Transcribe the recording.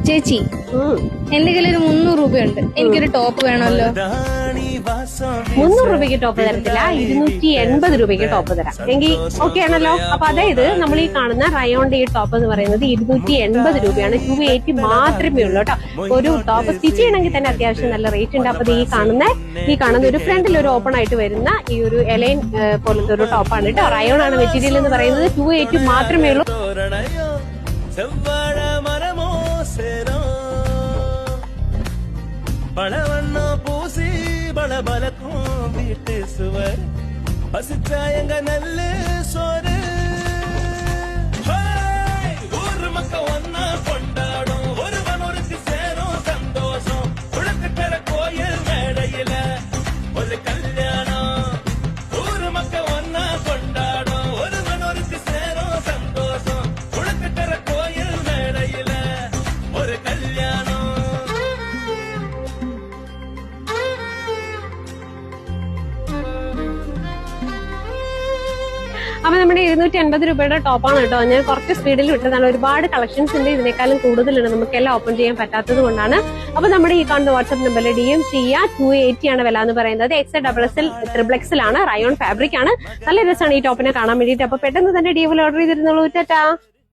ചേച്ചി എന്റെ കയ്യിൽ ഒരു 300 രൂപയുണ്ട്. എനിക്കൊരു ടോപ്പ് വേണമല്ലോ. 300 രൂപയ്ക്ക് ടോപ്പ് തരത്തില്ല, 280 രൂപയ്ക്ക് ടോപ്പ് തരാം. എങ്കിൽ ഓക്കെ ആണല്ലോ. അപ്പൊ അതായത് നമ്മൾ ഈ കാണുന്ന റയോണിന്റെ ഈ ടോപ്പ് എന്ന് പറയുന്നത് 280 രൂപയാണ്. 280 മാത്രമേ ഉള്ളൂ കേട്ടോ. ഒരു ടോപ്പ് സ്റ്റിച്ച് ചെയ്യണമെങ്കിൽ തന്നെ അത്യാവശ്യം നല്ല റേറ്റ് ഉണ്ട്. അപ്പൊ ഈ കാണുന്ന ഒരു ഫ്രണ്ടിൽ ഒരു ഓപ്പൺ ആയിട്ട് വരുന്ന ഈ ഒരു എലൈൻ പോലത്തെ ഒരു ടോപ്പാണ് കേട്ടോ. റയോൺ ആണ് മെറ്റീരിയൽ എന്ന് പറയുന്നത്. 280 മാത്രമേ ഉള്ളൂ. பழவண்ணா பூசி பலபலக்கும் வீட்டு சுவர் பசிச்சாயங்க நல்ல சோறு ஊர் மக்க ஒன்னா கொண்டாடும் ஒருவன் ஒருக்கு சேரும் சந்தோஷம் உனக்கு பெற கோயில் மேடையில ஒரு கல்யாணம் ஊர் மக்க ஒன்னா கொண்டாடும் ஒருவன் ஒருக்கு சேரும் சந்தோஷம் உனக்கு பெற கோயில் மேடையில ஒரு கல்யாணம். അപ്പൊ നമ്മുടെ 280 രൂപയുടെ ടോപ്പാണ് കേട്ടോ. ഞാൻ കുറച്ച് സ്പീഡിൽ വിട്ടതാണ്. ഒരുപാട് കളക്ഷൻസ് ഉണ്ട്, ഇതിനേക്കാളും കൂടുതലുണ്ട്. നമുക്കെല്ലാം ഓപ്പൺ ചെയ്യാൻ പറ്റാത്തത് കൊണ്ടാണ്. അപ്പൊ നമ്മുടെ ഈ കാണുന്ന വാട്സ്ആപ്പ് നമ്പറിൽ DM ചെയ്യുക. 280 ആണ് വില എന്ന് പറയുന്നത്. XXL XXL ആണ്. റയോൺ ഫാബ്രിക് ആണ്. നല്ല രസമാണ് ഈ ടോപ്പിനെ കാണാൻ വേണ്ടിയിട്ട്. അപ്പൊ പെട്ടെന്ന് തന്നെ DM ഓർഡർ ചെയ്തിരുന്നുള്ളൂ. ടാറ്റാ.